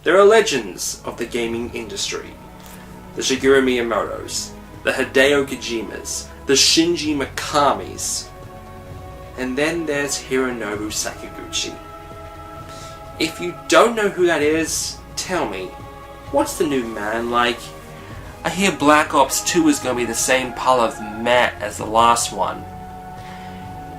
There are legends of the gaming industry. The Shigeru Miyamotos, the Hideo Kojimas, the Shinji Mikamis, and then there's Hironobu Sakaguchi. If you don't know who that is, tell me, what's the new man like? I hear Black Ops 2 is going to be the same pile of meh as the last one.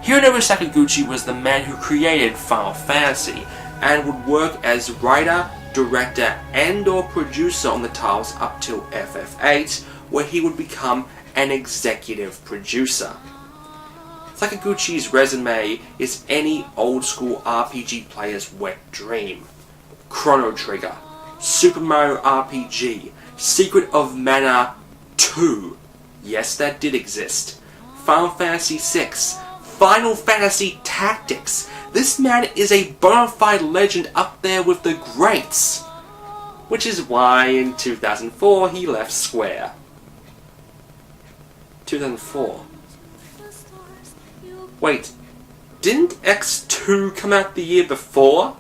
Hironobu Sakaguchi was the man who created Final Fantasy and would work as writer, director and or producer on the titles up till FF8, where he would become an executive producer. Sakaguchi's resume is any old school RPG player's wet dream. Chrono Trigger, Super Mario RPG, Secret of Mana 2, yes that did exist, Final Fantasy VI, Final Fantasy Tactics. This man is a bona fide legend up there with the greats. Which is why in 2004 he left Square. 2004. Wait, didn't X2 come out the year before?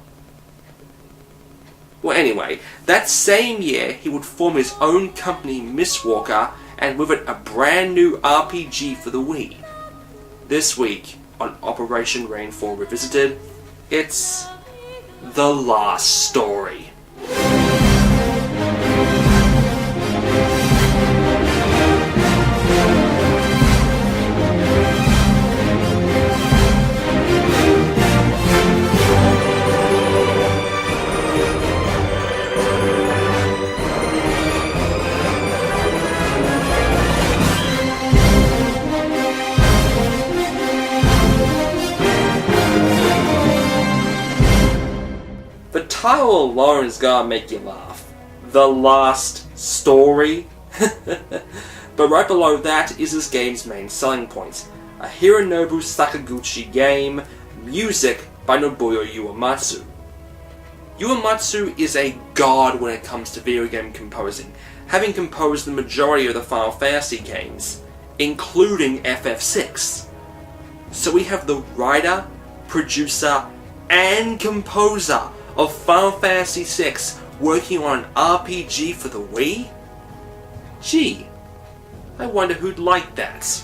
Well anyway, that same year he would form his own company Mistwalker, and with it a brand new RPG for the Wii. This week on Operation Rainfall Revisited, it's The Last Story. The title alone is gonna make you laugh. The Last Story. But right below that is this game's main selling point. A Hironobu Sakaguchi game, music by Nobuo Uematsu. Uematsu is a god when it comes to video game composing, having composed the majority of the Final Fantasy games, including FF6. So we have the writer, producer, and composer of Final Fantasy VI working on an RPG for the Wii? Gee, I wonder who'd like that.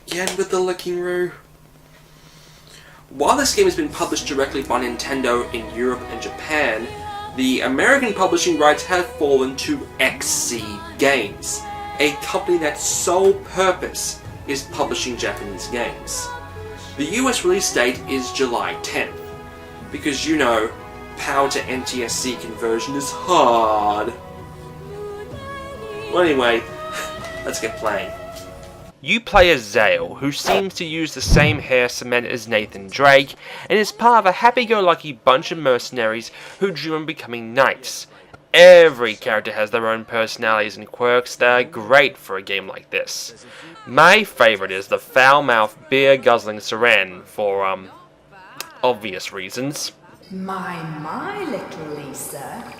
Again with the licking roo. While this game has been published directly by Nintendo in Europe and Japan, the American publishing rights have fallen to XC Games, a company that's sole purpose is publishing Japanese games. The US release date is July 10th, because you know, power to NTSC conversion is hard. Well anyway, let's get playing. You play as Zale, who seems to use the same hair cement as Nathan Drake, and is part of a happy-go-lucky bunch of mercenaries who dream on becoming knights. Every character has their own personalities and quirks that are great for a game like this. My favourite is the foul-mouthed, beer-guzzling Seren, for, obvious reasons. My little Lisa.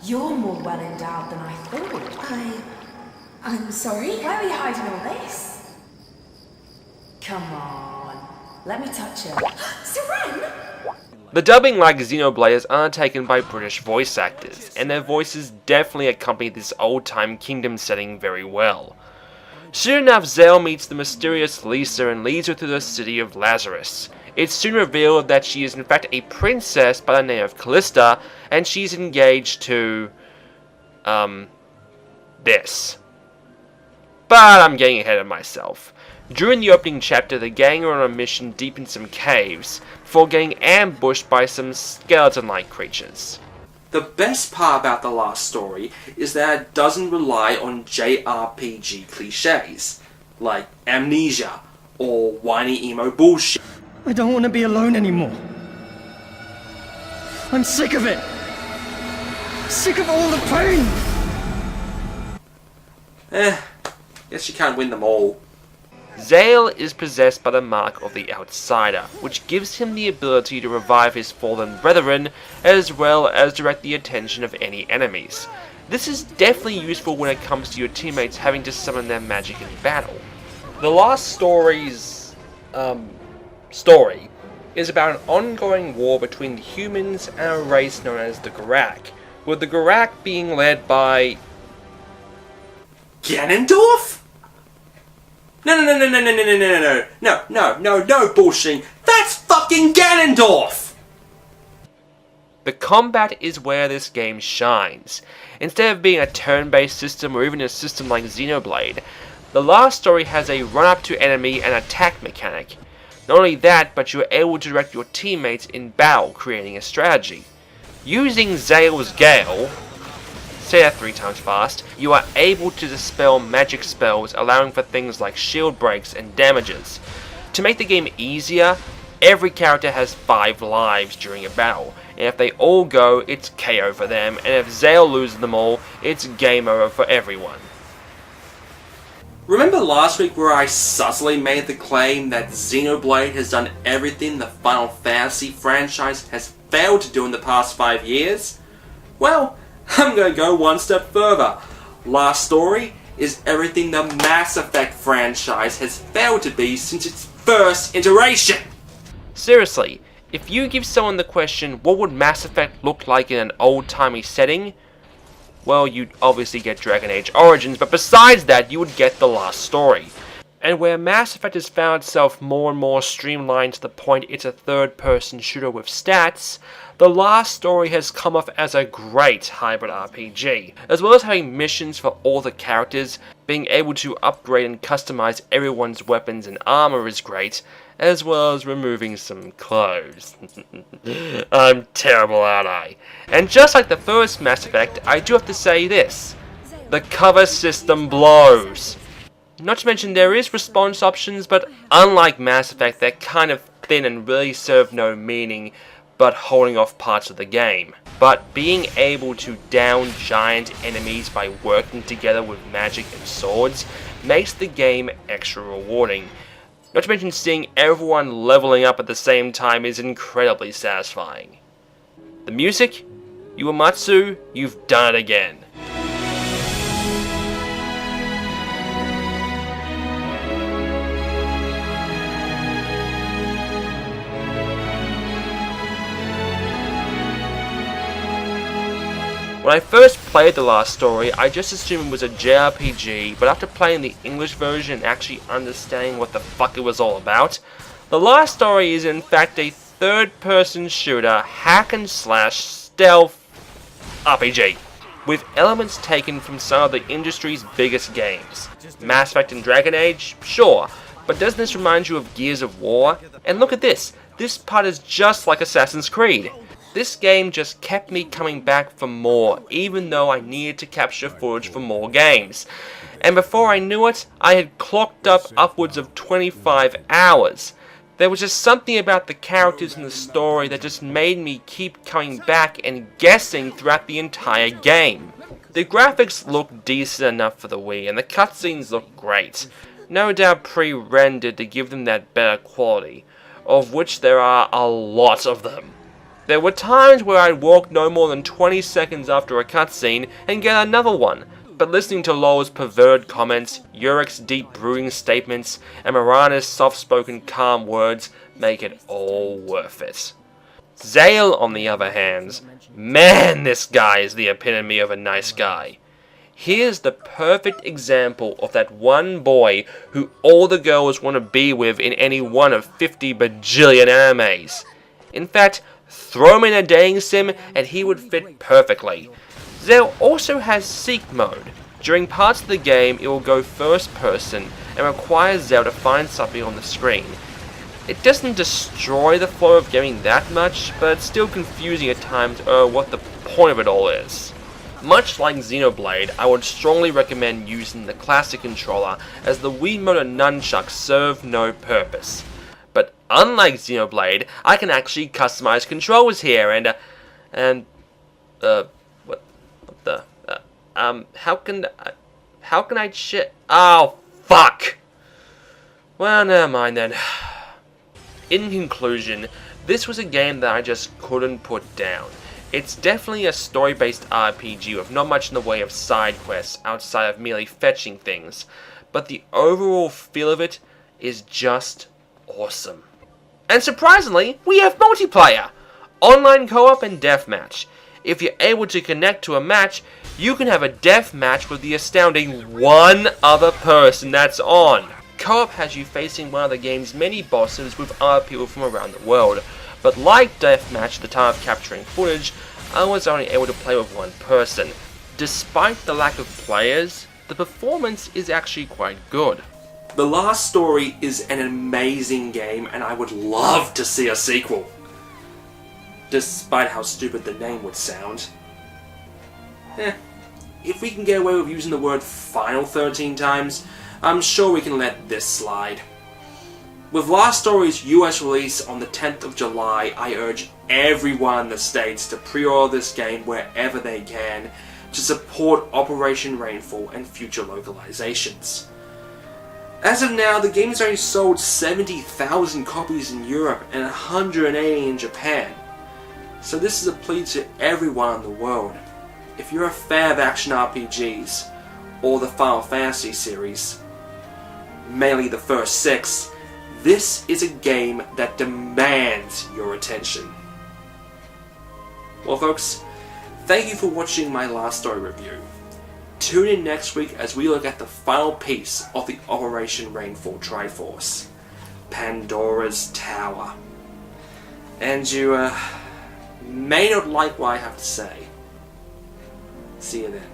You're more well-endowed than I thought. I'm sorry? Why are you hiding all this? Come on, let me touch her. Seren! The dubbing like Xenoblade is undertaken by British voice actors, and their voices definitely accompany this old-time kingdom setting very well. Soon enough, Zale meets the mysterious Lisa and leads her through the city of Lazarus. It's soon revealed that she is in fact a princess by the name of Callista, and she's engaged to, this. But I'm getting ahead of myself. During the opening chapter, the gang are on a mission deep in some caves, before getting ambushed by some skeleton-like creatures. The best part about The Last Story is that it doesn't rely on JRPG cliches, like amnesia, or whiny emo bullshit. I don't want to be alone anymore. I'm sick of it. Sick of all the pain. Guess you can't win them all. Zale is possessed by the mark of the Outsider, which gives him the ability to revive his fallen brethren, as well as direct the attention of any enemies. This is definitely useful when it comes to your teammates having to summon their magic in battle. The Last Story's story is about an ongoing war between the humans and a race known as the Garak, with the Garak being led by Ganondorf? No, bullshit. That's fucking Ganondorf! The combat is where this game shines. Instead of being a turn-based system or even a system like Xenoblade, the last story has a run-up to enemy and attack mechanic. Not only that, but you are able to direct your teammates in battle, creating a strategy. Using Zale's Gale, say that 3 times fast, you are able to dispel magic spells, allowing for things like shield breaks and damages. To make the game easier, every character has 5 lives during a battle, and if they all go, it's KO for them, and if Zale loses them all, it's game over for everyone. Remember last week where I subtly made the claim that Xenoblade has done everything the Final Fantasy franchise has failed to do in the past 5 years? Well, I'm gonna go one step further. Last Story is everything the Mass Effect franchise has failed to be since its first iteration. Seriously, if you give someone the question, what would Mass Effect look like in an old-timey setting? Well, you'd obviously get Dragon Age Origins, but besides that, you would get The Last Story. And where Mass Effect has found itself more and more streamlined to the point it's a third-person shooter with stats, The Last Story has come off as a great hybrid RPG, as well as having missions for all the characters. Being able to upgrade and customize everyone's weapons and armor is great, as well as removing some clothes. I'm terrible, aren't I? And just like the first Mass Effect, I do have to say this: the cover system blows. Not to mention there is response options, but unlike Mass Effect, they're kind of thin and really serve no meaning but holding off parts of the game. But being able to down giant enemies by working together with magic and swords makes the game extra rewarding. Not to mention seeing everyone leveling up at the same time is incredibly satisfying. The music? Uematsu, you've done it again. When I first played The Last Story, I just assumed it was a JRPG, but after playing the English version and actually understanding what the fuck it was all about, The Last Story is in fact a third-person shooter, hack-and-slash, stealth RPG, with elements taken from some of the industry's biggest games. Mass Effect and Dragon Age? Sure, but doesn't this remind you of Gears of War? And look at this part is just like Assassin's Creed. This game just kept me coming back for more, even though I needed to capture footage for more games. And before I knew it, I had clocked up upwards of 25 hours. There was just something about the characters in the story that just made me keep coming back and guessing throughout the entire game. The graphics look decent enough for the Wii, and the cutscenes look great. No doubt pre-rendered to give them that better quality, of which there are a lot of them. There were times where I'd walk no more than 20 seconds after a cutscene and get another one, but listening to Lowell's perverted comments, Yurek's deep brooding statements, and Mirana's soft-spoken calm words make it all worth it. Zale, on the other hand, man, this guy is the epitome of a nice guy. Here's the perfect example of that one boy who all the girls want to be with in any one of 50 bajillion animes. In fact, throw him in a dating sim and he would fit perfectly. Zale also has Seek mode. During parts of the game it will go first person and requires Zale to find something on the screen. It doesn't destroy the flow of gaming that much, but it's still confusing at times what the point of it all is. Much like Xenoblade, I would strongly recommend using the classic controller, as the Wiimote and nunchucks serve no purpose. But unlike Xenoblade, I can actually customize controllers here, how can I oh, fuck! Well, never mind then. In conclusion, this was a game that I just couldn't put down. It's definitely a story-based RPG with not much in the way of side quests outside of merely fetching things, but the overall feel of it is just awesome. And surprisingly, we have multiplayer! Online co-op and deathmatch. If you're able to connect to a match, you can have a deathmatch with the astounding one other person that's on. Co-op has you facing one of the game's many bosses with other people from around the world, but like deathmatch at the time of capturing footage, I was only able to play with one person. Despite the lack of players, the performance is actually quite good. The Last Story is an amazing game and I would love to see a sequel. Despite how stupid the name would sound. If we can get away with using the word final 13 times, I'm sure we can let this slide. With Last Story's US release on the 10th of July, I urge everyone in the States to pre-order this game wherever they can to support Operation Rainfall and future localizations. As of now, the game has only sold 70,000 copies in Europe and 180 in Japan. So this is a plea to everyone in the world. If you're a fan of action RPGs, or the Final Fantasy series, mainly the first 6, this is a game that demands your attention. Well folks, thank you for watching my Last Story review. Tune in next week as we look at the final piece of the Operation Rainfall Triforce, Pandora's Tower. And you may not like what I have to say. See you then.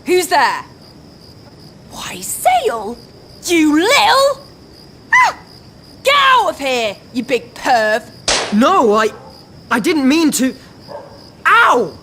Who's there? Why, Sale? You little... Ah! Get out of here, you big perv! No, I didn't mean to. Ow!